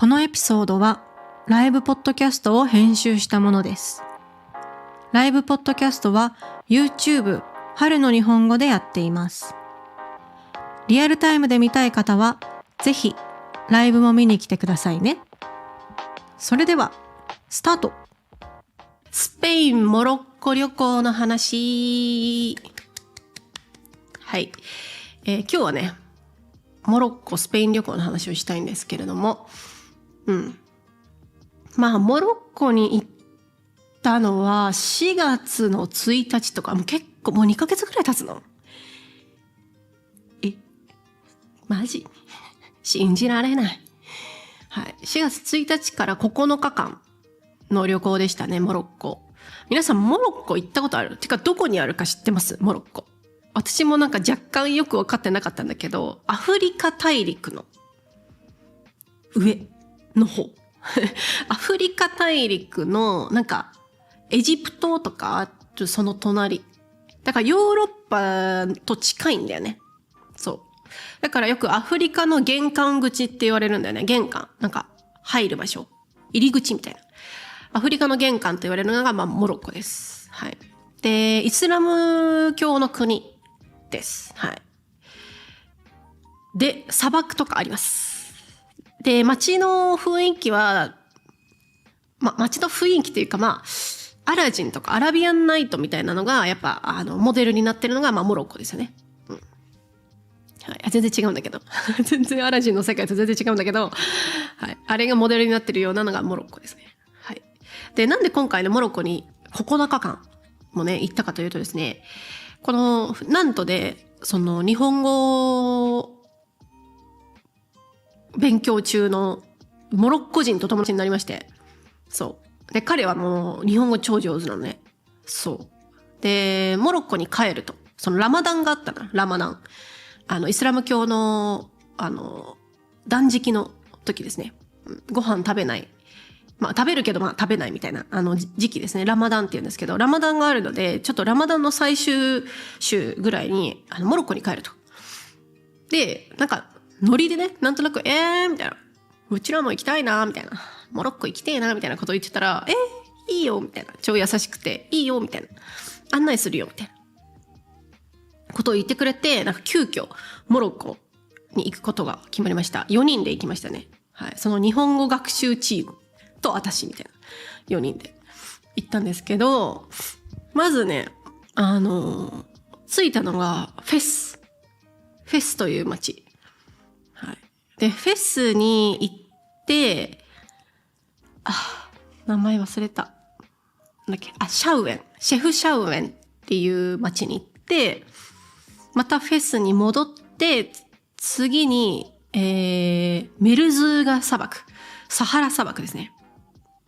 このエピソードはライブポッドキャストを編集したものです。ライブポッドキャストは YouTube 春の日本語でやっています。リアルタイムで見たい方はぜひライブも見に来てくださいね。それではスタート。スペイン・モロッコ旅行の話。はい、今日はねモロッコスペイン旅行の話をしたいんですけれども、モロッコに行ったのは4月の1日とか、もう結構もう2ヶ月ぐらい経つの。マジ信じられない。はい、4月1日から9日間の旅行でしたね、モロッコ。皆さんモロッコ行ったことある？てかどこにあるか知ってます？モロッコ。私もなんか若干よく分かってなかったんだけど、アフリカ大陸の上の方アフリカ大陸のなんかエジプトとかその隣だからヨーロッパと近いんだよね。そうだからよくアフリカの玄関口って言われるんだよね。玄関なんか入る場所、入り口みたいな。アフリカの玄関と言われるのがモロッコです。はい。でイスラム教の国です。はい。で砂漠とかあります。で街の雰囲気は街の雰囲気というかアラジンとかアラビアンナイトみたいなのがやっぱモデルになってるのがモロッコですよね。はい、全然違うんだけど全然アラジンの世界と全然違うんだけど、はい、あれがモデルになってるようなのがモロッコですね。はい。でなんで今回のモロッコに9日間もね行ったかというとですね、この南都でその日本語勉強中のモロッコ人と友達になりまして、そうで彼はもう日本語超上手なのね。そうでモロッコに帰ると、そのラマダンがあったな。ラマダンイスラム教の断食の時ですね。ご飯食べない、食べるけど食べないみたいな時期ですね。ラマダンって言うんですけど、ラマダンがあるのでちょっとラマダンの最終週ぐらいにモロッコに帰ると。でなんかノリでね、なんとなくみたいな、うちらも行きたいなみたいな、モロッコ行きてえなみたいなことを言ってたら、いいよみたいな、超優しくていいよみたいな、案内するよみたいなことを言ってくれて、なんか急遽モロッコに行くことが決まりました。4人で行きましたね。はい、その日本語学習チームと私みたいな4人で行ったんですけど、まずね着いたのがフェスという街。はい。でフェスに行って、名前忘れた。なんだっけ、シェフシャウエンっていう街に行って、またフェスに戻って、次に、メルズーガ砂漠、サハラ砂漠ですね。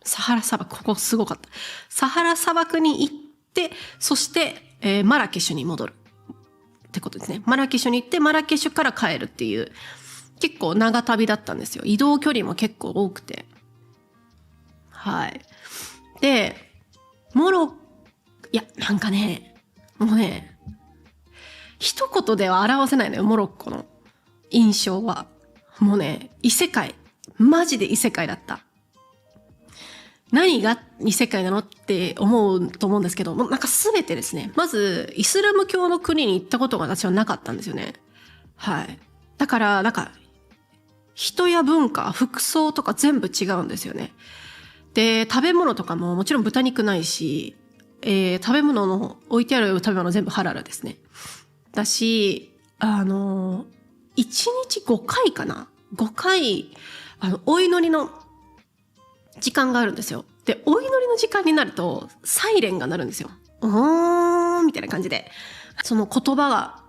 サハラ砂漠、ここすごかった。サハラ砂漠に行って、そして、マラケシュに戻るってことですね。マラケシュに行ってマラケシュから帰るっていう結構長旅だったんですよ。移動距離も結構多くて、はい。でなんかね、もうね一言では表せないのよ、モロッコの印象は。もうね、異世界。マジで異世界だった。何が異世界なのって思うと思うんですけど、なんか全てですね。まず、イスラム教の国に行ったことが私はなかったんですよね。はい。だから、なんか、人や文化、服装とか全部違うんですよね。で、食べ物とかももちろん豚肉ないし、食べ物の、置いてある食べ物全部ハラルですね。だし、1日5回かな ?5 回、お祈りの時間があるんですよ。で、お祈りの時間になると、サイレンが鳴るんですよ。みたいな感じで。その言葉が、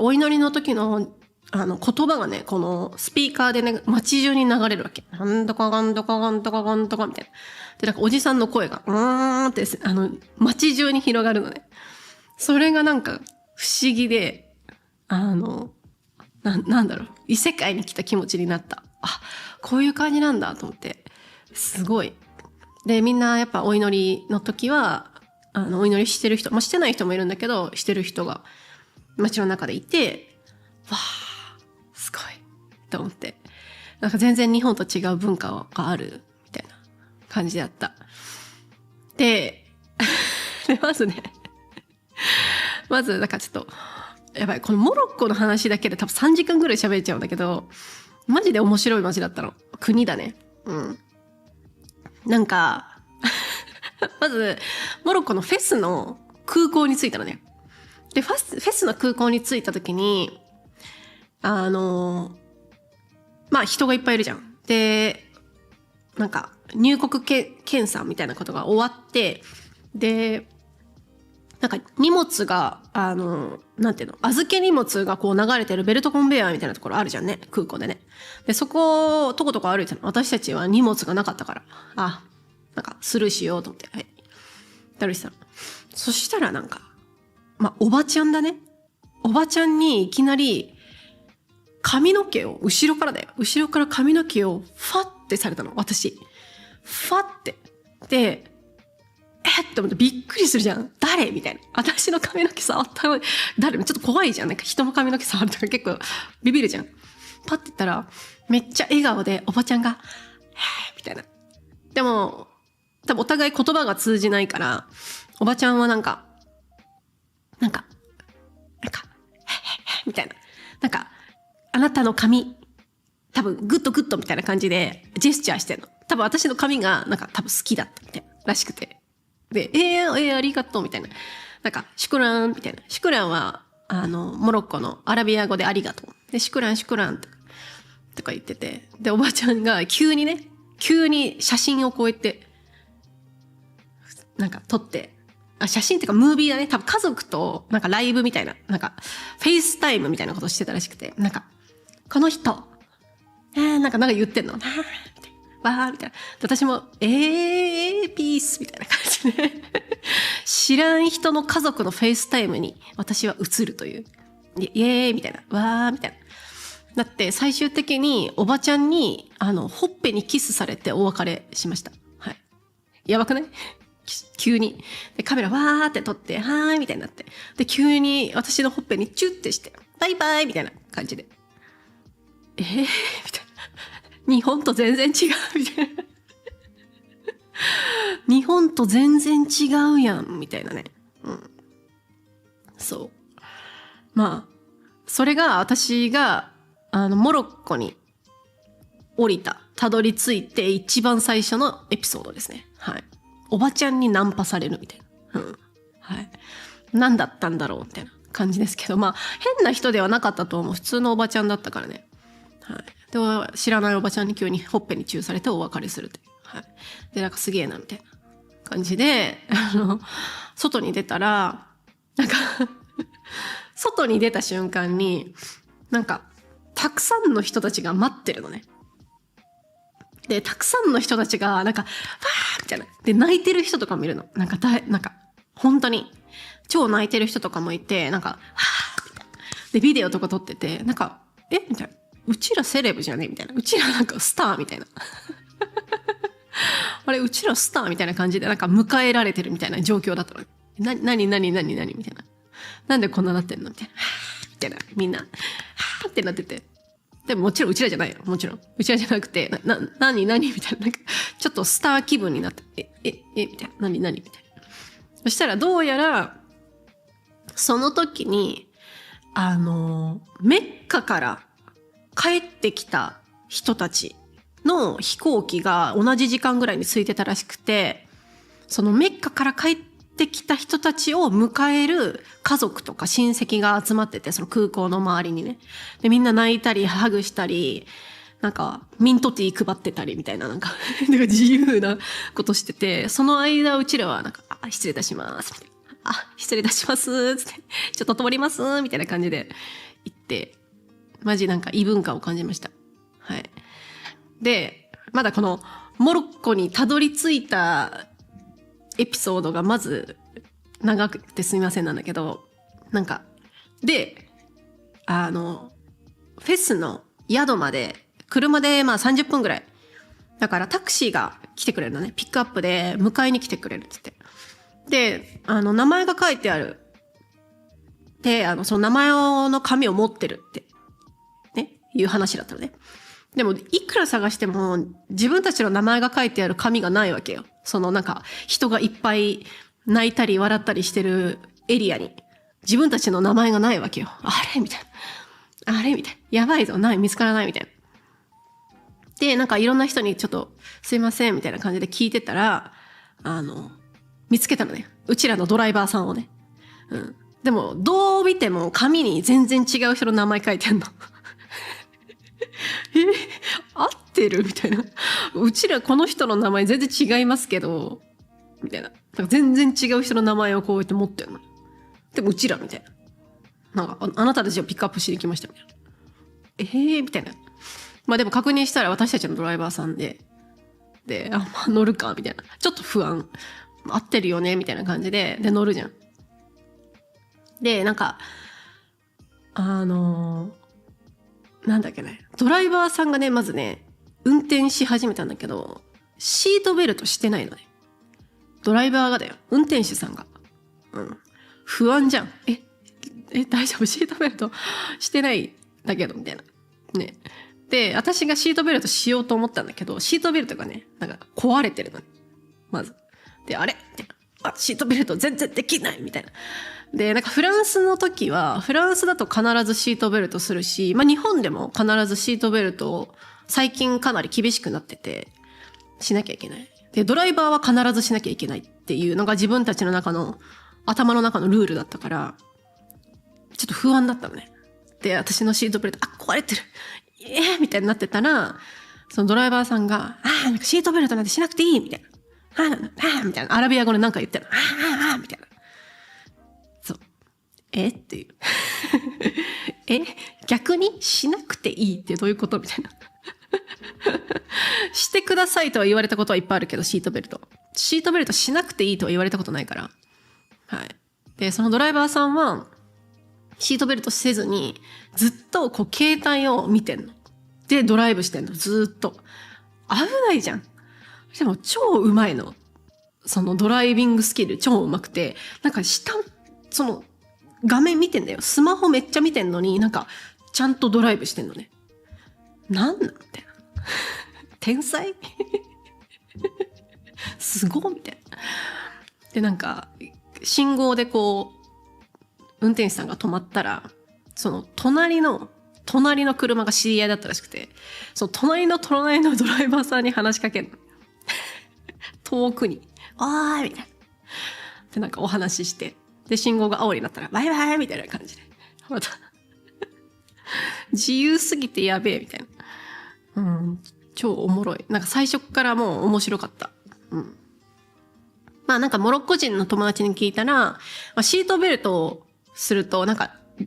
お祈りの時の、言葉がね、このスピーカーでね、街中に流れるわけ。なんとかがんとかがんとかがんとかみたいな。で、なんかおじさんの声が、って、街中に広がるのね。それがなんか、不思議で、異世界に来た気持ちになった。こういう感じなんだと思って、すごい。で、みんなやっぱお祈りの時は、お祈りしてる人、してない人もいるんだけど、してる人が街の中でいて、すごいと思って。なんか全然日本と違う文化があるみたいな感じだった。で、まずなんかちょっと、やばい、このモロッコの話だけで多分3時間ぐらい喋れちゃうんだけど、マジで面白い街だったの。国だね。うん。なんか、まず、モロッコのフェスの空港に着いたのね。で、フェスの空港に着いた時に、まあ人がいっぱいいるじゃん。で、なんか入国検査みたいなことが終わって、で、なんか荷物が、なんていうの、預け荷物がこう流れてるベルトコンベヤーみたいなところあるじゃんね、空港でね。で、そこ、とことこ歩いてたの。私たちは荷物がなかったから、なんかスルーしようと思って、はい。歩いてたの。そしたらなんか、まあ、おばちゃんだね。おばちゃんにいきなり、髪の毛を、後ろから髪の毛をファッてされたの、私。ファッて。で、って思ってびっくりするじゃん。誰みたいな。私の髪の毛触ったの誰ちょっと怖いじゃん。なんか人の髪の毛触るとか結構ビビるじゃん。パッて言ったら、めっちゃ笑顔でおばちゃんが、みたいな。でも、多分お互い言葉が通じないから、おばちゃんはなんか、みたいな。なんか、あなたの髪、多分グッドグッドみたいな感じでジェスチャーしてんの。多分私の髪がなんか多分好きだったみたいならしくて。で、ありがとうみたいな。なんか、シュクランみたいな。シュクランは、モロッコのアラビア語でありがとう。で、シュクランとか言ってて。で、おばちゃんが急に写真をこうやって、なんか撮って、写真っていうかムービーだね。多分家族となんかライブみたいな、なんかフェイスタイムみたいなことしてたらしくて、なんか、この人、なんか言ってんの。みたいな。わーみたいな。私も、ピースみたいな感じで知らん人の家族のフェイスタイムに私は映るという。イエーイみたいな。わーみたいな。だって最終的におばちゃんに、ほっぺにキスされてお別れしました。はい。やばくない？急に。で、カメラわーって撮って、はーいみたいになって。で、急に私のほっぺにチュッてして、バイバイみたいな感じで。みたいな。日本と全然違うみたいな。日本と全然違うやんみたいなね。うん。そう。まあ、それが私が、モロッコにたどり着いて一番最初のエピソードですね。はい。おばちゃんにナンパされるみたいな。うん。はい。何だったんだろうみたいな感じですけど、まあ、変な人ではなかったと思う。普通のおばちゃんだったからね。はい。で、知らないおばちゃんに急にほっぺにチューされてお別れするって。はい。で、なんかすげえな、みたいな感じで、外に出たら、なんか外に出た瞬間に、なんか、たくさんの人たちが待ってるのね。で、たくさんの人たちが、なんか、わーみたいな。で、泣いてる人とかもいるの。なんか、本当に、超泣いてる人とかもいて、なんか、はーみたいな。で、ビデオとか撮ってて、なんか、みたいな。うちらセレブじゃねみたいな。うちらなんかスターみたいな。あれ、うちらスターみたいな感じで、なんか迎えられてるみたいな状況だったの。何みたいな。なんでこんななってんのみたいな。みたいな。みんな、はーってなってて。でももちろんうちらじゃないよ。もちろん。うちらじゃなくて、何みたいな。なんか、ちょっとスター気分になって、みたいな。何みたいな。そしたらどうやら、その時に、メッカから帰ってきた人たちの飛行機が同じ時間ぐらいに空いてたらしくて、そのメッカから帰ってきた人たちを迎える家族とか親戚が集まってて、その空港の周りにね。で、みんな泣いたり、ハグしたり、なんか、ミントティー配ってたりみたいな、なんか自由なことしてて、その間うちらはなんか、失礼いたします、みたいな。失礼いたします、つって、ちょっと通ります、みたいな感じで行って、マジなんか異文化を感じました。はい。で、まだこのモロッコにたどり着いたエピソードがまず長くてすみませんなんだけど、なんか、で、フェスの宿まで車でまあ30分ぐらい。だからタクシーが来てくれるのね。ピックアップで迎えに来てくれるって言って。で、名前が書いてある。で、その名前の紙を持ってるって、ね、いう話だったのね。でもいくら探しても自分たちの名前が書いてある紙がないわけよ。そのなんか人がいっぱい泣いたり笑ったりしてるエリアに自分たちの名前がないわけよ。あれみたいな。あれみたいな。やばいぞ。見つからないみたいな。で、なんかいろんな人にちょっとすいませんみたいな感じで聞いてたら、見つけたのね。うちらのドライバーさんをね。うん。でも、どう見ても紙に全然違う人の名前書いてあるの。合ってるみたいな。うちらこの人の名前全然違いますけど、みたいな。なんか全然違う人の名前をこうやって持ってるの。でもうちらみたいな。なんか、あなたたちをピックアップしに来ましたみたいな。みたいな。まあでも確認したら私たちのドライバーさんで、まあ乗るかみたいな。ちょっと不安。合ってるよねみたいな感じで、乗るじゃん。で、なんか、なんだっけね。ドライバーさんがね、まずね、運転し始めたんだけど、シートベルトしてないのね。ドライバーがだよ。運転手さんが。うん。不安じゃん。大丈夫？シートベルトしてないんだけど、みたいな。ね。で、私がシートベルトしようと思ったんだけど、シートベルトがね、なんか壊れてるのね。まず。で、あれみたいな。シートベルト全然できないみたいな。で、なんかフランスの時は、フランスだと必ずシートベルトするし、まあ日本でも必ずシートベルトを最近かなり厳しくなってて、しなきゃいけない。で、ドライバーは必ずしなきゃいけないっていうのが自分たちの中の、頭の中のルールだったから、ちょっと不安だったのね。で、私のシートベルト、壊れてる。みたいになってたら、そのドライバーさんが、なんかシートベルトなんてしなくていいみたいな。みたいな。アラビア語でなんか言ってる。みたいな。そう。っていう。逆にしなくていいってどういうことみたいな。してくださいとは言われたことはいっぱいあるけど、シートベルトしなくていいとは言われたことないから。はい。で、そのドライバーさんは、シートベルトせずに、ずっとこう携帯を見てんの。で、ドライブしてんの。ずっと。危ないじゃん。でも超うまいの。そのドライビングスキル超うまくて、なんかその画面見てんだよ。スマホめっちゃ見てんのに、なんかちゃんとドライブしてんのね。なんみたいな。天才すごいみたいな。で、なんか、信号でこう、運転手さんが止まったら、その隣の車が知り合いだったらしくて、その隣のドライバーさんに話しかけるの。遠くに。おーいみたいな。で、なんかお話しして。で、信号が青になったら、バイバイみたいな感じで。また、自由すぎてやべえみたいな。うん。超おもろい。なんか最初からもう面白かった。うん。まあなんかモロッコ人の友達に聞いたら、まあ、シートベルトをすると、なんかそ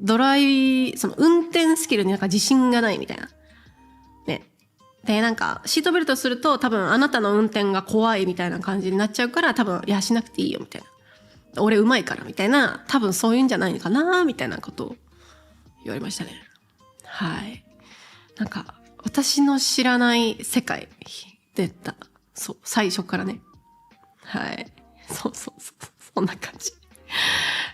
の運転スキルになんか自信がないみたいな。ね。で、なんかシートベルトすると多分あなたの運転が怖いみたいな感じになっちゃうから多分、いや、しなくていいよみたいな。俺上手いからみたいな、多分そういうんじゃないのかなみたいなことを言われましたね。はい。なんか、私の知らない世界でた。そう、最初からね。はい。そう。そんな感じ。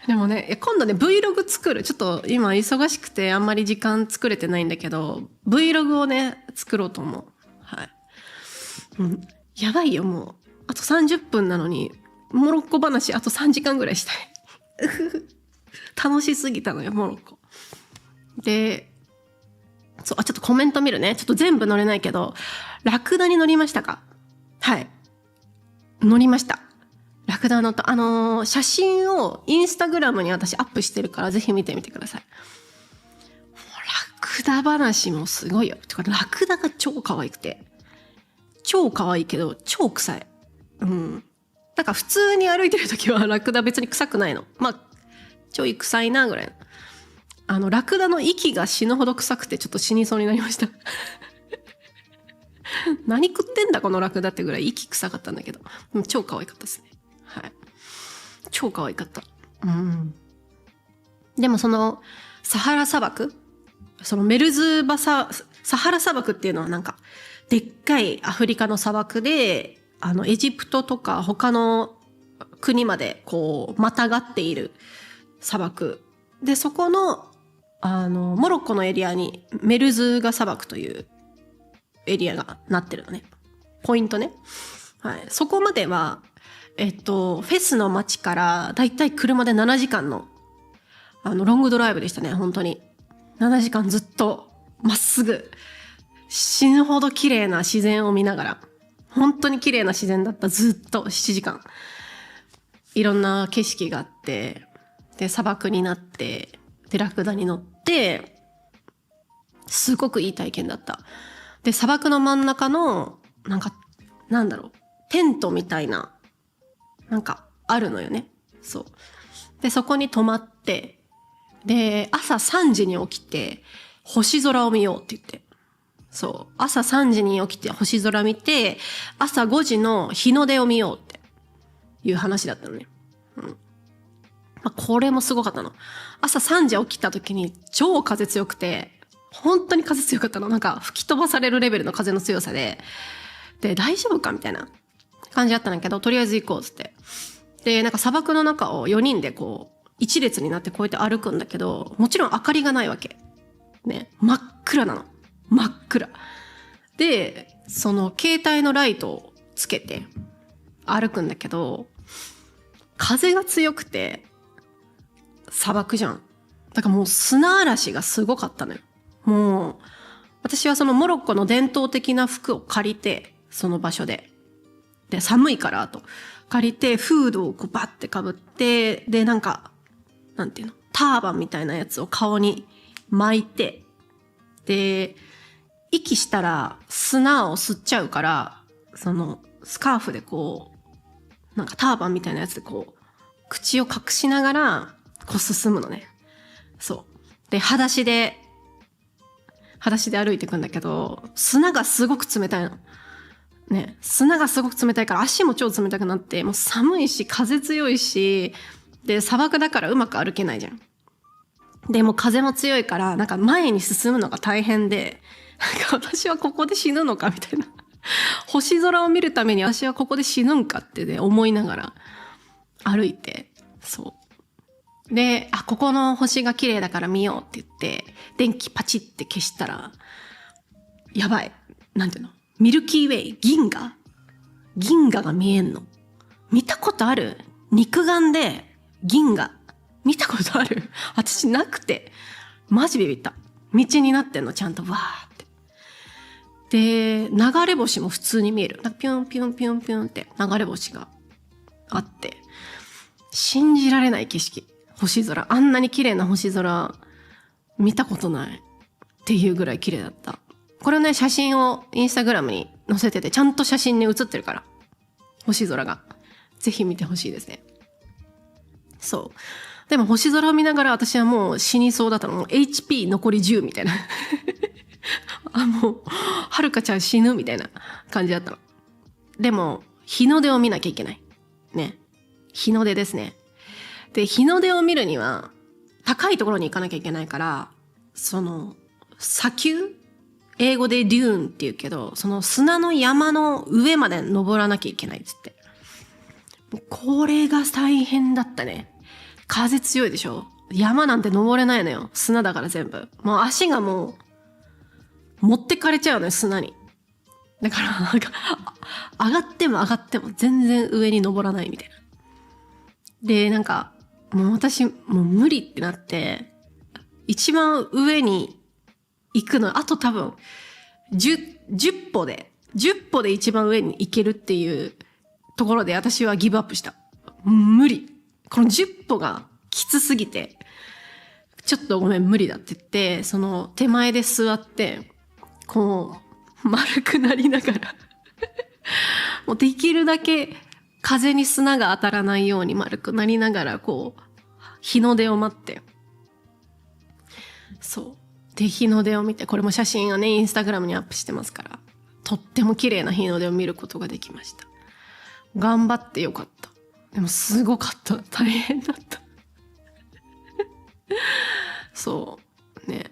でもね、今度ね、Vlog 作る。ちょっと今忙しくてあんまり時間作れてないんだけど、Vlog をね、作ろうと思う。はい。うん。やばいよ、もう。あと30分なのに、モロッコ話あと3時間ぐらいしたい。楽しすぎたのよ、モロッコ。で、そう、ちょっとコメント見るね。ちょっと全部乗れないけど、ラクダに乗りましたか？はい。乗りました。ラクダ乗った。写真をインスタグラムに私アップしてるからぜひ見てみてください。ラクダ話もすごいよ。てか、ラクダが超可愛くて。超可愛いけど、超臭い。うん。なんか普通に歩いてる時はラクダ別に臭くないの。まあ、ちょい臭いなぐらいの。ラクダの息が死ぬほど臭くてちょっと死にそうになりました。何食ってんだこのラクダってぐらい息臭かったんだけど。でも超可愛かったですね。はい。超可愛かった。うん。でもその、サハラ砂漠？そのメルズバサハラ砂漠っていうのはなんか、でっかいアフリカの砂漠で、エジプトとか他の国までこう、またがっている砂漠。で、そこの、モロッコのエリアにメルズガ砂漠というエリアがなってるのね。ポイントね。はい。そこまでは、フェスの街からだいたい車で7時間の、ロングドライブでしたね、本当に。7時間ずっとまっすぐ、死ぬほど綺麗な自然を見ながら、本当に綺麗な自然だった、ずっと7時間。いろんな景色があって、で、砂漠になって、で、ラクダに乗って、すごくいい体験だった。で、砂漠の真ん中の、テントみたいな、あるのよね。そう。で、そこに泊まって、で、朝3時に起きて、星空を見ようって言って。そう。朝3時に起きて星空見て、朝5時の日の出を見ようっていう話だったのね。うん。まあ、これもすごかったの。朝3時起きた時に超風強くて、本当に風強かったの。吹き飛ばされるレベルの風の強さで、で、大丈夫かみたいな感じだったんだけど、とりあえず行こうっつって。で、砂漠の中を4人で一列になってこうやって歩くんだけど、もちろん明かりがないわけ。ね、真っ暗なの。真っ暗。で、その携帯のライトをつけて歩くんだけど、風が強くて、砂漠じゃん。だからもう砂嵐がすごかったのよ。もう、私はそのモロッコの伝統的な服を借りて、その場所で。で、寒いからと。借りて、フードをバッて被って、で、なんていうの、ターバンみたいなやつを顔に巻いて、で、息したら砂を吸っちゃうから、そのスカーフでターバンみたいなやつで口を隠しながら、進むのね。そう。で、裸足で歩いていくんだけど、砂がすごく冷たいの。ね、砂がすごく冷たいから足も超冷たくなって、もう寒いし、風強いし、で、砂漠だからうまく歩けないじゃん。で、もう風も強いから、前に進むのが大変で、私はここで死ぬのかみたいな。星空を見るために私はここで死ぬんかってね、思いながら歩いて、そう。で、ここの星が綺麗だから見ようって言って、電気パチって消したら、やばい。なんていうの？ミルキーウェイ、銀河が見えんの。見たことある？肉眼で銀河。見たことある？私なくて。マジビビった。道になってんの、ちゃんとわーって。で、流れ星も普通に見える。ピュンピュンピュンピュンって流れ星があって。信じられない景色。星空。あんなに綺麗な星空見たことないっていうぐらい綺麗だった。これね、写真をインスタグラムに載せてて、ちゃんと写真に写ってるから。星空が。ぜひ見てほしいですね。そう。でも星空を見ながら私はもう死にそうだったの。もう HP 残り10みたいな。もう、はるかちゃん死ぬみたいな感じだったの。でも、日の出を見なきゃいけない。ね。日の出ですね。で、日の出を見るには、高いところに行かなきゃいけないから、砂丘？英語でデューンって言うけど、その砂の山の上まで登らなきゃいけないっつって。これが大変だったね。風強いでしょ？山なんて登れないのよ。砂だから全部。もう足がもう、持ってかれちゃうのよ、砂に。だから、上がっても上がっても全然上に登らないみたいな。で、もう私、もう無理ってなって、一番上に行くの、あと多分、10歩で一番上に行けるっていうところで私はギブアップした。無理。この10歩がきつすぎて、ちょっとごめん無理だって言って、その手前で座って、丸くなりながら、もうできるだけ風に砂が当たらないように丸くなりながら、日の出を待って。そう。で、日の出を見て、これも写真をね、インスタグラムにアップしてますから、とっても綺麗な日の出を見ることができました。頑張ってよかった。でもすごかった。大変だった。そう。ね。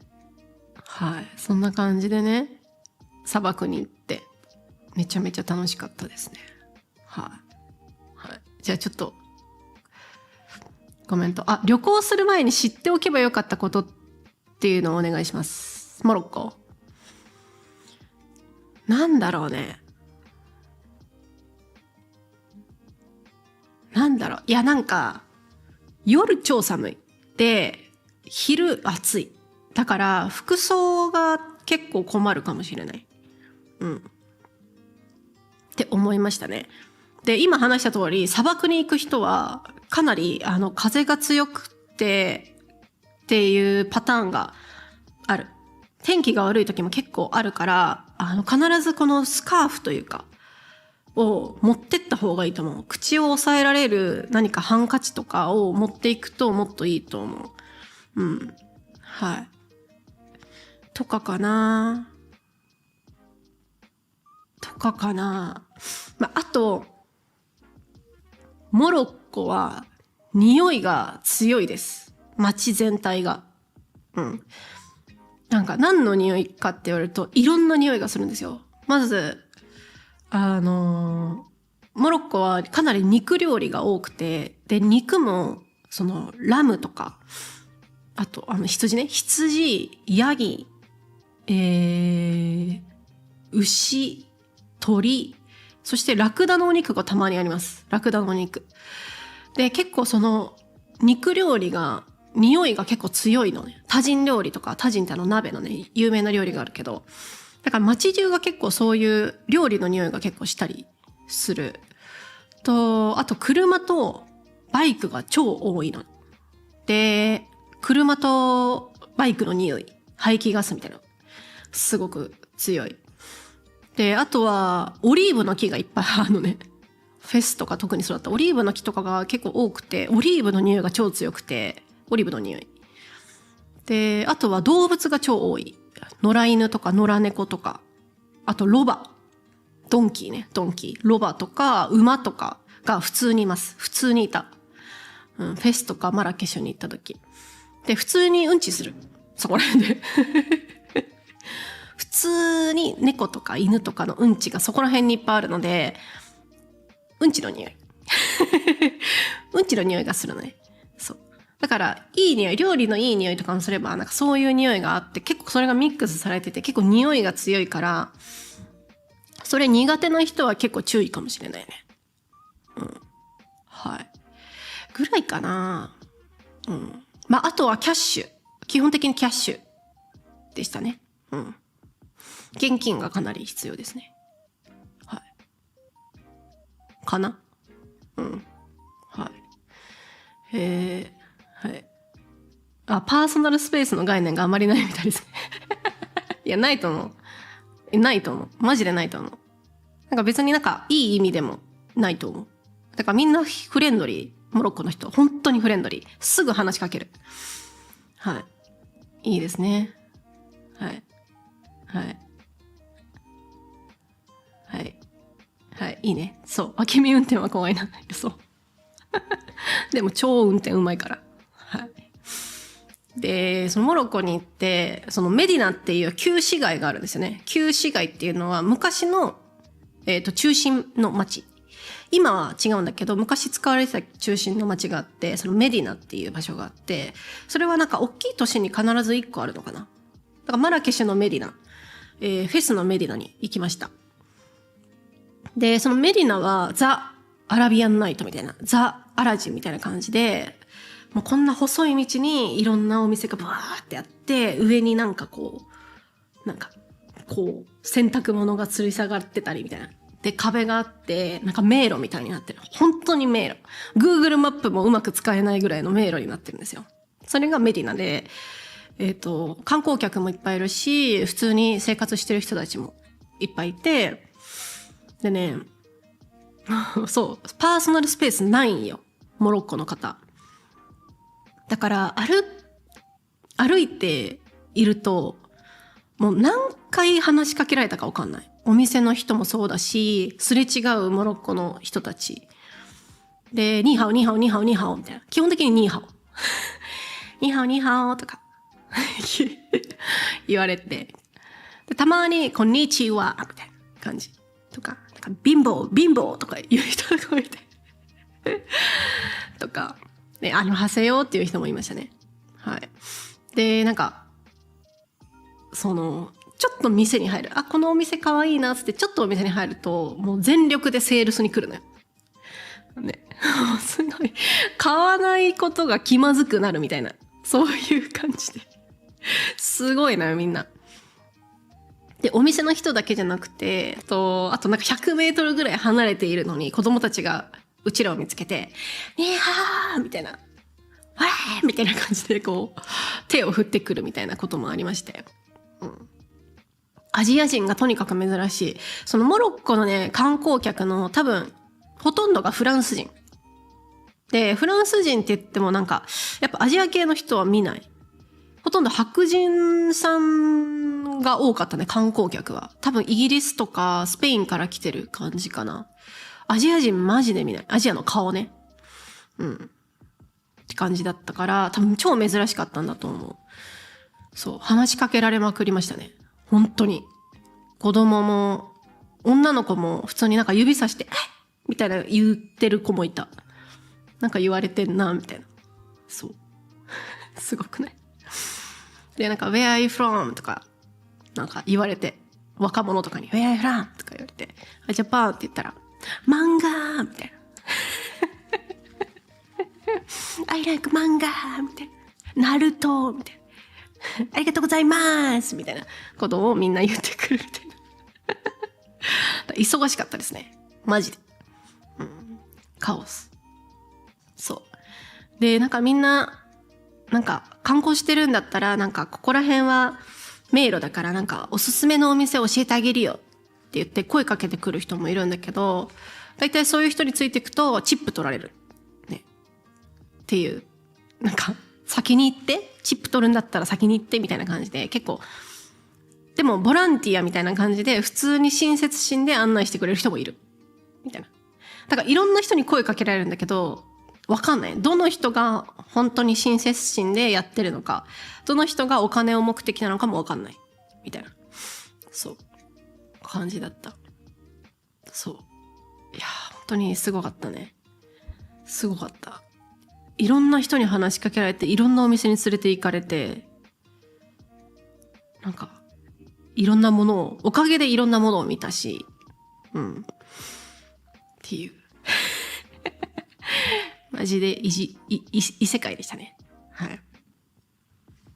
はい。そんな感じでね、砂漠に行って、めちゃめちゃ楽しかったですね。はい。はい。じゃあちょっと、コメント。旅行する前に知っておけばよかったことっていうのをお願いします。モロッコ。なんだろうね。なんだろう。いや、なんか、夜超寒い。で、昼暑い。だから、服装が結構困るかもしれない。って思いましたね。で、今話した通り、砂漠に行く人は、かなり、風が強くて、っていうパターンがある。天気が悪い時も結構あるから、必ずこのスカーフというか、を持ってった方がいいと思う。口を押さえられる何かハンカチとかを持っていくともっといいと思う。はい。とかかな。あと、モロッコは匂いが強いです。街全体が。なんか何の匂いかって言われるといろんな匂いがするんですよ。まず、モロッコはかなり肉料理が多くて、で、肉も、ラムとか、あと、羊ね。羊、ヤギ、牛、鳥、そしてラクダのお肉がたまにあります。ラクダのお肉。で、結構肉料理が、匂いが結構強いのね。タジン料理とか、タジンって鍋のね、有名な料理があるけど、だから街中が結構そういう料理の匂いが結構したりする。あと車とバイクが超多いの。で、車とバイクの匂い、排気ガスみたいな。すごく強い。で、あとはオリーブの木がいっぱいあるのね。フェスとか特にそうだった。オリーブの木とかが結構多くて、オリーブの匂いが超強くて、オリーブの匂い。で、あとは動物が超多い。野良犬とか野良猫とか、あとロバ、ドンキーね、ドンキー、ロバとか馬とかが普通にいます。普通にいた。フェスとかマラケシュに行った時。で、普通にうんちする。そこら辺で。普通に猫とか犬とかのうんちがそこら辺にいっぱいあるので、うんちの匂い。うんちの匂いがするのね。そう。だから、いい匂い、料理のいい匂いとかもすれば、なんかそういう匂いがあって、結構それがミックスされてて、結構匂いが強いから、それ苦手な人は結構注意かもしれないね。はい。ぐらいかな。あとはキャッシュ。基本的にキャッシュでしたね。現金がかなり必要ですね。はい。かな。はい。はい。パーソナルスペースの概念があまりないみたいですね。いや、ないと思う。ないと思う。マジでないと思う。なんか別になんかいい意味でもないと思う。だからみんなフレンドリー。モロッコの人。本当にフレンドリー。すぐ話しかける。はい。いいですね。はい。はい。はい。はい。いいね。そう。脇見運転は怖いな。そう。でも超運転うまいから。はい。で、そのモロッコに行って、そのメディナっていう旧市街があるんですよね。旧市街っていうのは昔の、中心の町。今は違うんだけど、昔使われてた中心の町があって、そのメディナっていう場所があって、それはなんか大きい都市に必ず1個あるのかな。だからマラケシュのメディナ、フェスのメディナに行きました。で、そのメディナはザ・アラビアンナイトみたいな、ザ・アラジンみたいな感じで、もうこんな細い道にいろんなお店がバーってあって、上になんかこう、洗濯物が吊り下がってたりみたいな。で、壁があって、なんか迷路みたいになってる。本当に迷路。Google マップもうまく使えないぐらいの迷路になってるんですよ。それがメディナで、観光客もいっぱいいるし、普通に生活してる人たちもいっぱいいて、でね、そう、パーソナルスペースないんよ。モロッコの方。だから、歩いていると、もう何回話しかけられたか分かんない。お店の人もそうだし、すれ違うモロッコの人たち。で、ニーハオ、ニーハオ、ニーハオ、ニーハオみたいな。基本的にニーハオ。ニーハオ、ニーハオとか言われて。でたまに、こんにちはみたいな感じ。とか、貧乏、貧乏とか言う人がいて。とか、ね、はせよっていう人もいましたね。はい。で、なんか、ちょっと店に入る。あ、このお店可愛いなっつってちょっとお店に入ると、もう全力でセールスに来るのよ。ね。すごい。買わないことが気まずくなるみたいな。そういう感じで。すごいなよ、みんな。で、お店の人だけじゃなくて、あとなんか100メートルぐらい離れているのに、子供たちがうちらを見つけて、ねえはーみたいな。わーみたいな感じでこう、手を振ってくるみたいなこともありましたよ。アジア人がとにかく珍しい。そのモロッコのね、観光客の多分、ほとんどがフランス人。で、フランス人って言ってもなんか、やっぱアジア系の人は見ない。ほとんど白人さんが多かったね、観光客は。多分イギリスとかスペインから来てる感じかな。アジア人マジで見ない。アジアの顔ね。って感じだったから、多分超珍しかったんだと思う。そう、話しかけられまくりましたね。本当に。子供も、女の子も普通になんか指さして、みたいな言ってる子もいた。なんか言われてんな、みたいな。そう。すごくない？で、なんか、Where are you from? とか、なんか言われて、若者とかに、Where are you from? とか言われて、ジャパンって言ったら、漫画みたいな。I like 漫画みたいな。ナルトみたいな。ありがとうございますみたいなことをみんな言ってくるみたいな。忙しかったですね。マジで。カオス。そう。で、なんかみんな、なんか観光してるんだったら、なんかここら辺は迷路だからなんかおすすめのお店教えてあげるよって言って声かけてくる人もいるんだけど、大体そういう人についていくとチップ取られる。ね。っていう。なんか先に行って、チップ取るんだったら先に行ってみたいな感じで結構、でもボランティアみたいな感じで普通に親切心で案内してくれる人もいる。みたいな。だからいろんな人に声かけられるんだけど、わかんない。どの人が本当に親切心でやってるのか、どの人がお金を目的なのかもわかんない。みたいな。そう。感じだった。そう。いやー、本当にすごかったね。すごかった。いろんな人に話しかけられて、いろんなお店に連れて行かれて、なんか、いろんなものを、おかげでいろんなものを見たし、っていう。マジで異世界でしたね。はい。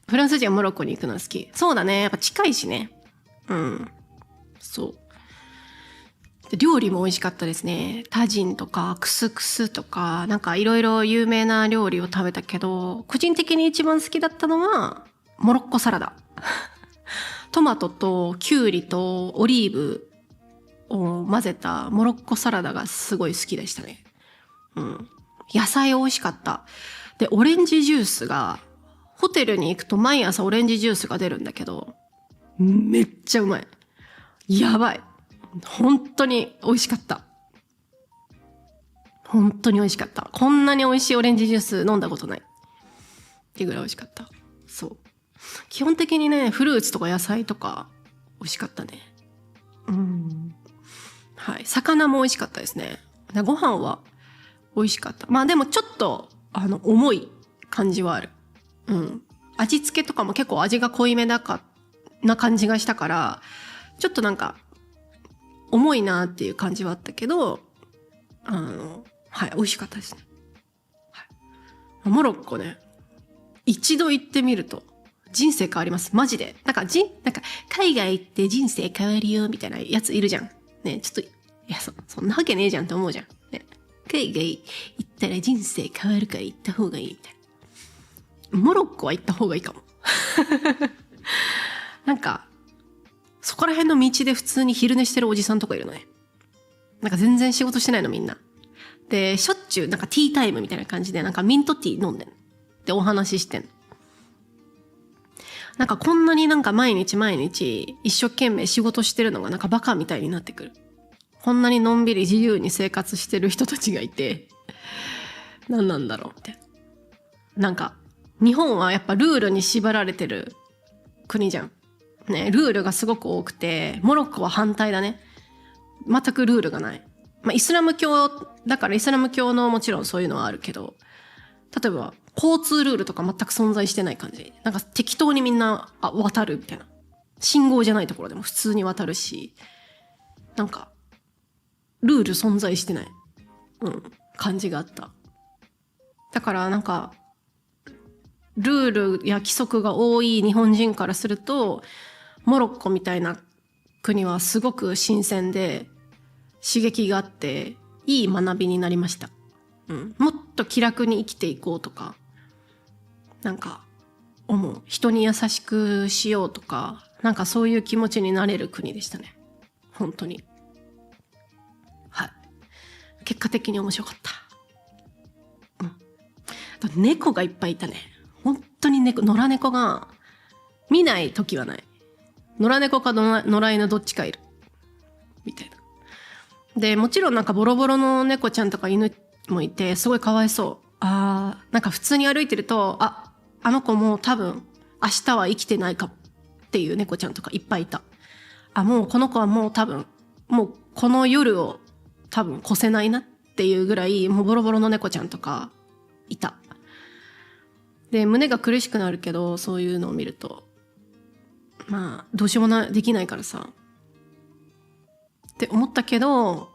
フランス人はモロッコに行くのは好き。そうだね。やっぱ近いしね。そう。料理も美味しかったですね。タジンとかクスクスとか、なんかいろいろ有名な料理を食べたけど、個人的に一番好きだったのは、モロッコサラダ。トマトとキュウリとオリーブを混ぜたモロッコサラダがすごい好きでしたね。野菜美味しかった。で、オレンジジュースが、ホテルに行くと毎朝オレンジジュースが出るんだけど、めっちゃうまい。やばい。本当に美味しかった。本当に美味しかった。こんなに美味しいオレンジジュース飲んだことない。っていうぐらい美味しかった。そう。基本的にね、フルーツとか野菜とか美味しかったね。はい。魚も美味しかったですね。ご飯は美味しかった。まあでもちょっと、重い感じはある。味付けとかも結構味が濃いめな感じがしたから、ちょっとなんか、重いなっていう感じはあったけど、はい、美味しかったですね。はい、モロッコね、一度行ってみると人生変わります。マジで。なんか海外行って人生変わるよみたいなやついるじゃん。ね、ちょっと、いや、そんなわけねえじゃんって思うじゃん。ね、海外行ったら人生変わるから行った方がいいみたいな。モロッコは行った方がいいかも。なんか、そこら辺の道で普通に昼寝してるおじさんとかいるのね。なんか全然仕事してないのみんな。で、しょっちゅうなんかティータイムみたいな感じでなんかミントティー飲んでん。で、お話ししてん。なんかこんなになんか毎日一生懸命仕事してるのがなんかバカみたいになってくる。こんなにのんびり自由に生活してる人たちがいて、何なんだろうって。なんか、日本はやっぱルールに縛られてる国じゃん。ね、ルールがすごく多くて、モロッコは反対だね。全くルールがない。まあ、イスラム教だからイスラム教のもちろんそういうのはあるけど、例えば交通ルールとか全く存在してない感じ。なんか適当にみんな渡るみたいな。信号じゃないところでも普通に渡るし、なんかルール存在してない、感じがあった。だからなんかルールや規則が多い日本人からすると、モロッコみたいな国はすごく新鮮で刺激があっていい学びになりました。もっと気楽に生きていこうとか、なんか思う。人に優しくしようとか、なんかそういう気持ちになれる国でしたね。本当に。はい。結果的に面白かった。あと猫がいっぱいいたね。本当に野良猫が見ない時はない。野良猫か野良犬どっちかいる。みたいな。で、もちろんなんかボロボロの猫ちゃんとか犬もいて、すごいかわいそう。なんか普通に歩いてると、あの子もう多分明日は生きてないかもっていう猫ちゃんとかいっぱいいた。もうこの子はもう多分、もうこの夜を多分越せないなっていうぐらい、もうボロボロの猫ちゃんとかいた。で、胸が苦しくなるけど、そういうのを見ると、まあ、どうしようもできないからさ。って思ったけど、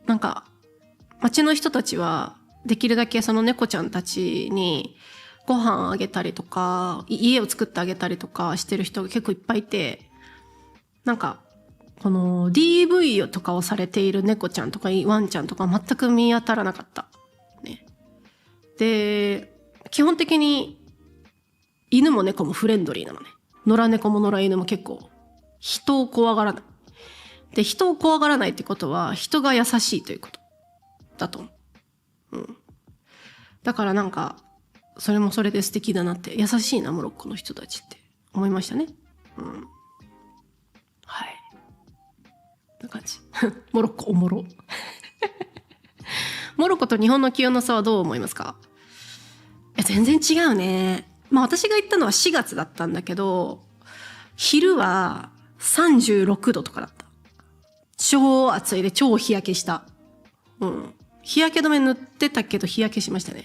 なんか、街の人たちは、できるだけその猫ちゃんたちに、ご飯あげたりとか、家を作ってあげたりとかしてる人が結構いっぱいいて、なんか、この DV とかをされている猫ちゃんとかワンちゃんとか全く見当たらなかった。ね。で、基本的に犬も猫もフレンドリーなのね。野良猫も野良犬も結構人を怖がらない。で、人を怖がらないってことは人が優しいということだと思う。だからなんか、それもそれで素敵だなって、優しいな、モロッコの人たちって思いましたね。はい。な感じ。モロッコおもろ。モロッコと日本の気温の差はどう思いますか？全然違うね。まあ私が行ったのは4月だったんだけど、昼は36度とかだった。超暑いで超日焼けした。日焼け止め塗ってたけど日焼けしましたね。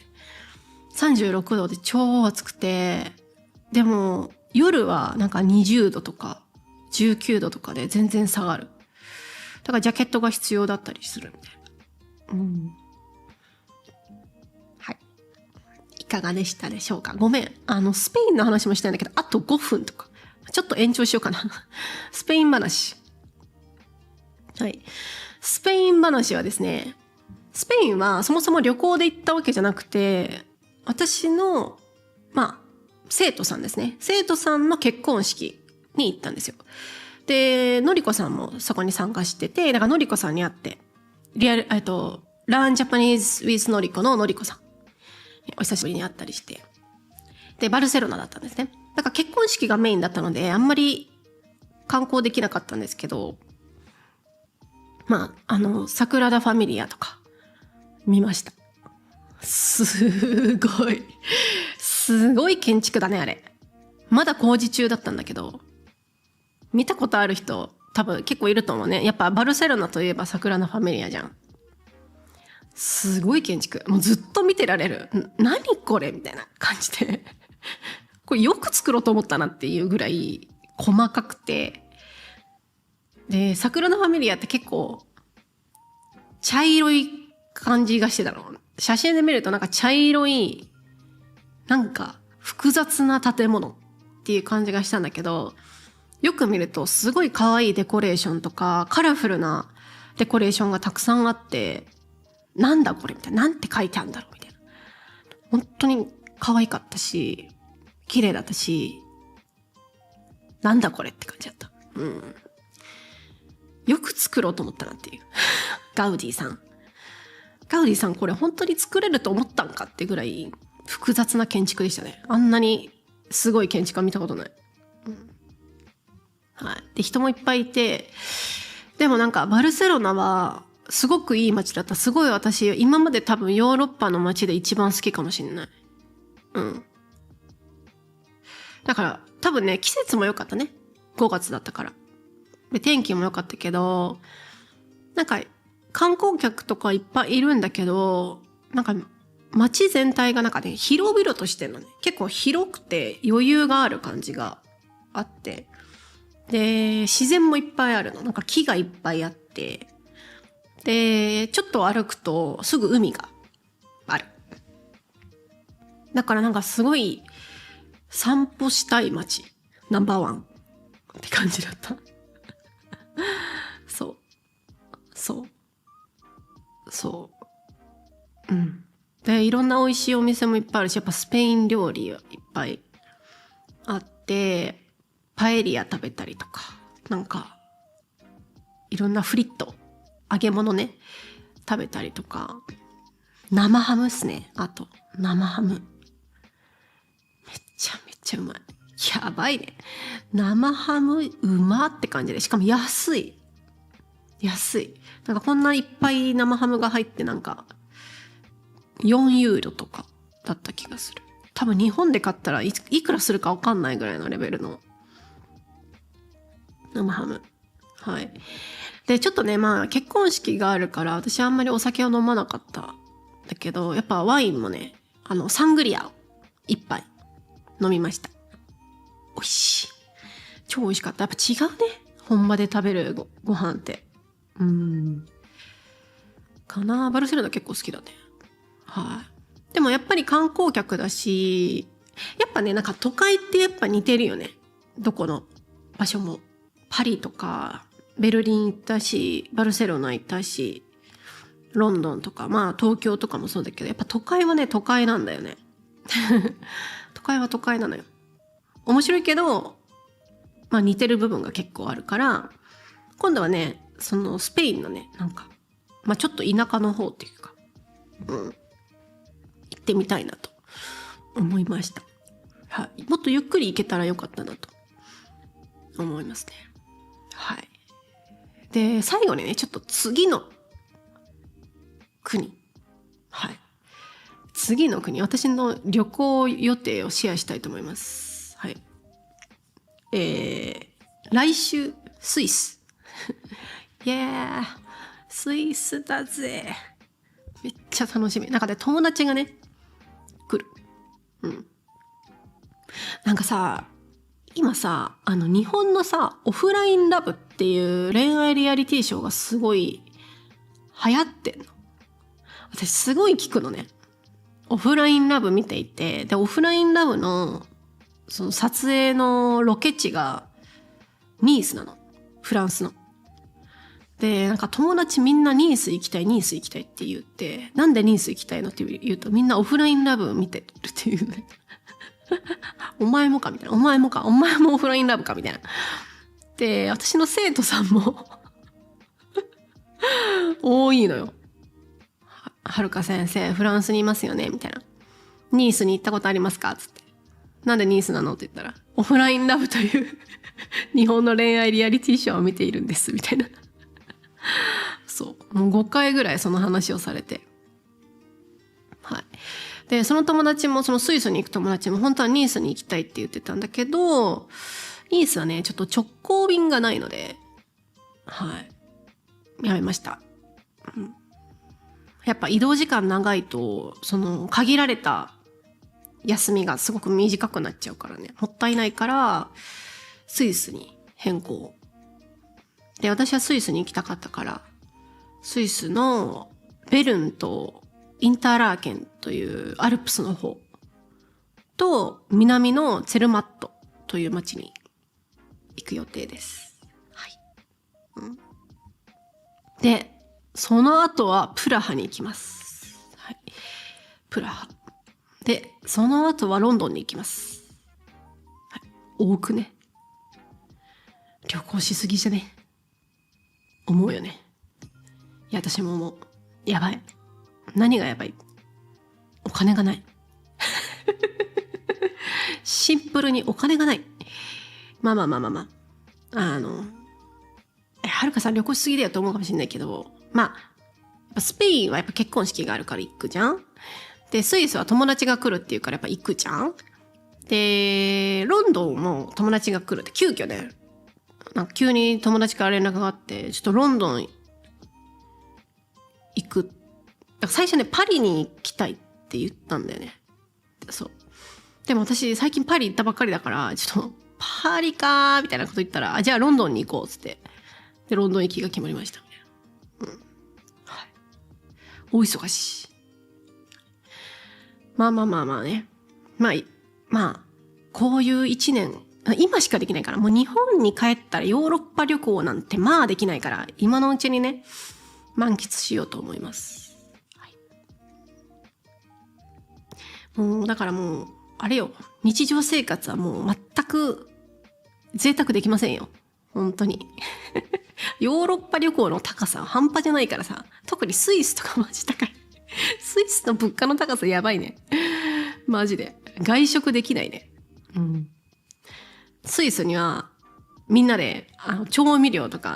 36度で超暑くて、でも夜はなんか20度とか19度とかで全然下がる。だからジャケットが必要だったりするみたいな。はい。いかがでしたでしょうか？ごめん。スペインの話もしたいんだけど、あと5分とか。ちょっと延長しようかな。スペイン話。はい。スペイン話はですね、スペインはそもそも旅行で行ったわけじゃなくて、私の、生徒さんですね。生徒さんの結婚式に行ったんですよ。で、のりこさんもそこに参加してて、だからのりこさんに会って、Learn Japanese with のりこののりこさん。お久しぶりに会ったりして。で、バルセロナだったんですね。だから結婚式がメインだったので、あんまり観光できなかったんですけど、サグラダ・ファミリアとか見ました。すごい建築だね、あれ。まだ工事中だったんだけど、見たことある人多分結構いると思うね。やっぱバルセロナといえばサグラダ・ファミリアじゃん。すごい建築。もうずっと見てられる。何これみたいな感じで。これよく作ろうと思ったなっていうぐらい細かくて。で、サグラダ・ファミリアって結構茶色い感じがしてたの。写真で見るとなんか茶色い、なんか複雑な建物っていう感じがしたんだけど、よく見るとすごい可愛いデコレーションとかカラフルなデコレーションがたくさんあって、なんだこれみたいな、なんて書いてあるんだろうみたいな。本当に可愛かったし、綺麗だったし、なんだこれって感じだった。よく作ろうと思ったなっていう。ガウディさんこれ本当に作れると思ったんかってぐらい複雑な建築でしたね。あんなにすごい建築は見たことない。はい。で、人もいっぱいいて、でもなんかバルセロナはすごくいい街だった。すごい私、今まで多分ヨーロッパの街で一番好きかもしれない。だから多分ね、季節も良かったね。5月だったから。で、天気も良かったけど、なんか観光客とかいっぱいいるんだけど、なんか街全体がなんかね、広々としてるのね。結構広くて余裕がある感じがあって、で、自然もいっぱいあるの。なんか木がいっぱいあって。で、ちょっと歩くとすぐ海がある。だからなんかすごい散歩したい街。ナンバーワンって感じだった。そう。そう。そう。うん。で、いろんな美味しいお店もいっぱいあるし、やっぱスペイン料理いっぱいあって、パエリア食べたりとか、なんか、いろんなフリット、揚げ物ね、食べたりとか、生ハムっすね。あと、生ハム。めちゃめちゃうまい。やばいね。生ハムうまって感じで、しかも安い。安い。なんかこんないっぱい生ハムが入ってなんか、4ユーロとかだった気がする。多分日本で買ったらいくらするかわかんないぐらいのレベルの生ハム。はい。で、ちょっとね、まあ結婚式があるから私あんまりお酒を飲まなかった。だけど、やっぱワインもね、サングリアを一杯飲みました。美味しい。超美味しかった。やっぱ違うね。本場で食べるご飯って。かな。バルセロナ結構好きだね。はい。でもやっぱり観光客だし、やっぱね、なんか都会ってやっぱ似てるよね。どこの場所も。パリとか、ベルリン行ったし、バルセロナ行ったし、ロンドンとか、まあ東京とかもそうだけど、やっぱ都会はね、都会なんだよね。都会は都会なのよ。面白いけど、まあ似てる部分が結構あるから、今度はね、そのスペインのね、なんか、まあちょっと田舎の方っていうか、行ってみたいなと思いました。はい。もっとゆっくり行けたらよかったなと思いますね。はい。で、最後にね、ちょっと次の国。はい。次の国、私の旅行予定をシェアしたいと思います。はい。来週、スイス。イエー、スイスだぜ。めっちゃ楽しみ。なんかね、友達がね、来る。なんかさ、今さ、日本のさ、オフラインラブっていう恋愛リアリティショーがすごい流行ってんの。私すごい聞くのね。オフラインラブ見ていて、で、オフラインラブの、その撮影のロケ地がニースなの。フランスの。で、なんか友達みんなニース行きたいって言って、なんでニース行きたいのって言うとみんなオフラインラブ見てるっていうね。お前もかみたいな。お前もオフラインラブかみたいな。で、私の生徒さんも多いのよ。はるか先生、フランスにいますよねみたいな。ニースに行ったことありますかつって。なんでニースなのって言ったら、オフラインラブという日本の恋愛リアリティショーを見ているんですみたいな。そう。もう5回ぐらいその話をされて。はい。で、その友達も、そのスイスに行く友達も本当はニースに行きたいって言ってたんだけど、ニースはね、ちょっと直行便がないので、はい。やめました。やっぱ移動時間長いと、その限られた休みがすごく短くなっちゃうからね。もったいないから、スイスに変更。で、私はスイスに行きたかったから、スイスのベルンとインターラーケンというアルプスの方と南のツェルマットという町に行く予定です。はい。で、その後はプラハに行きます。はい。プラハ。で、その後はロンドンに行きます。はい。多くね。旅行しすぎじゃね。思うよね。いや、私も思う。やばい。何がやばい？お金がない。シンプルにお金がない。まあ。はるかさん旅行しすぎだよと思うかもしれないけど、まあ、スペインはやっぱ結婚式があるから行くじゃん。で、スイスは友達が来るっていうからやっぱ行くじゃん。で、ロンドンも友達が来るって急遽ね、なんか急に友達から連絡があって、ちょっとロンドン行く。最初ね、パリに行きたいって言ったんだよね。そう。でも私最近パリ行ったばっかりだから、ちょっとパリかーみたいなこと言ったら、じゃあロンドンに行こうっつって。で、ロンドン行きが決まりましたみたいな。はい。大忙しい。まあね。こういう一年、今しかできないから、もう日本に帰ったらヨーロッパ旅行なんてできないから、今のうちにね、満喫しようと思います。はい、もう、だからもう、あれよ、日常生活はもう全く贅沢できませんよ。本当に。ヨーロッパ旅行の高さは半端じゃないからさ、特にスイスとかマジ高い。スイスの物価の高さやばいね。マジで。外食できないね。うん。スイスにはみんなで調味料とか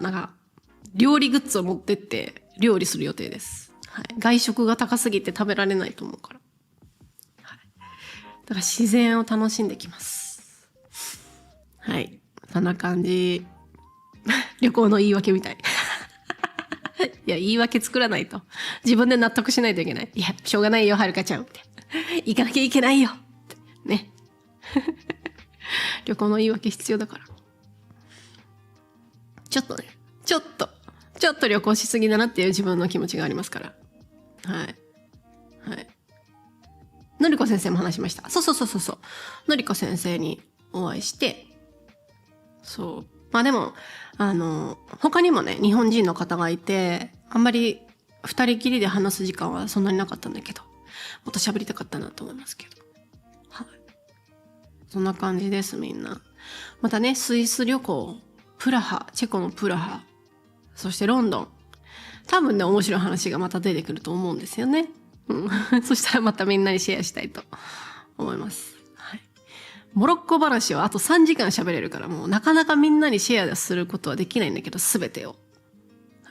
料理グッズを持ってって料理する予定です。はい、外食が高すぎて食べられないと思うから。はい、だから自然を楽しんできます。はい。そんな感じ。旅行の言い訳みたい。いや、言い訳作らないと。自分で納得しないといけない。いや、しょうがないよ、はるかちゃん。行かなきゃいけないよ。ね。旅行の言い訳必要だから。ちょっと旅行しすぎだなっていう自分の気持ちがありますから。はい。はい。のりこ先生も話しました。そう。のりこ先生にお会いして、そう。でも、他にもね、日本人の方がいて、あんまり二人きりで話す時間はそんなになかったんだけど、もっと喋りたかったなと思いますけど。はい。そんな感じです、みんな。またね、スイス旅行、チェコのプラハ、そしてロンドン。多分ね、面白い話がまた出てくると思うんですよね。そしたらまたみんなにシェアしたいと思います。はい。モロッコ話はあと3時間喋れるから、もうなかなかみんなにシェアすることはできないんだけど、すべてを。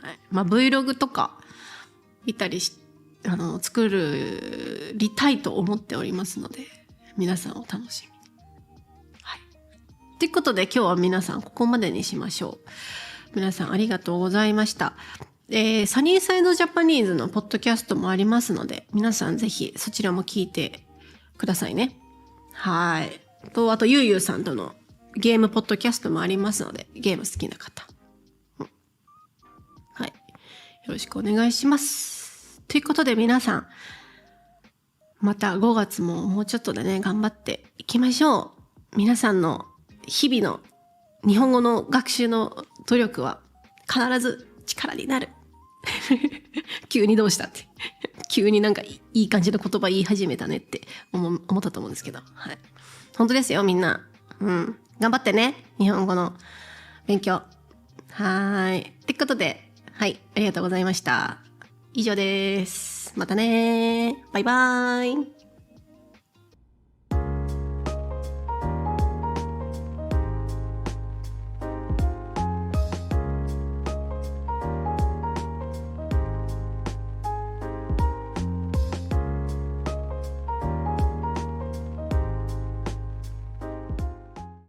はい。Vlog とか、作りたいと思っておりますので、皆さんお楽しみに。はい。ということで今日は皆さんここまでにしましょう。皆さんありがとうございました。サニーサイドジャパニーズのポッドキャストもありますので、皆さんぜひそちらも聞いてくださいね。はい。あとゆうゆうさんとのゲームポッドキャストもありますので、ゲーム好きな方。はい。よろしくお願いします。ということで皆さん、また5月ももうちょっとでね、頑張っていきましょう。皆さんの日々の日本語の学習の努力は必ず力になる。急にどうしたって。急にいい感じの言葉言い始めたねって思ったと思うんですけど。はい。本当ですよ、みんな。頑張ってね。日本語の勉強。はい。ってことで、はい。ありがとうございました。以上です。またね。バイバーイ。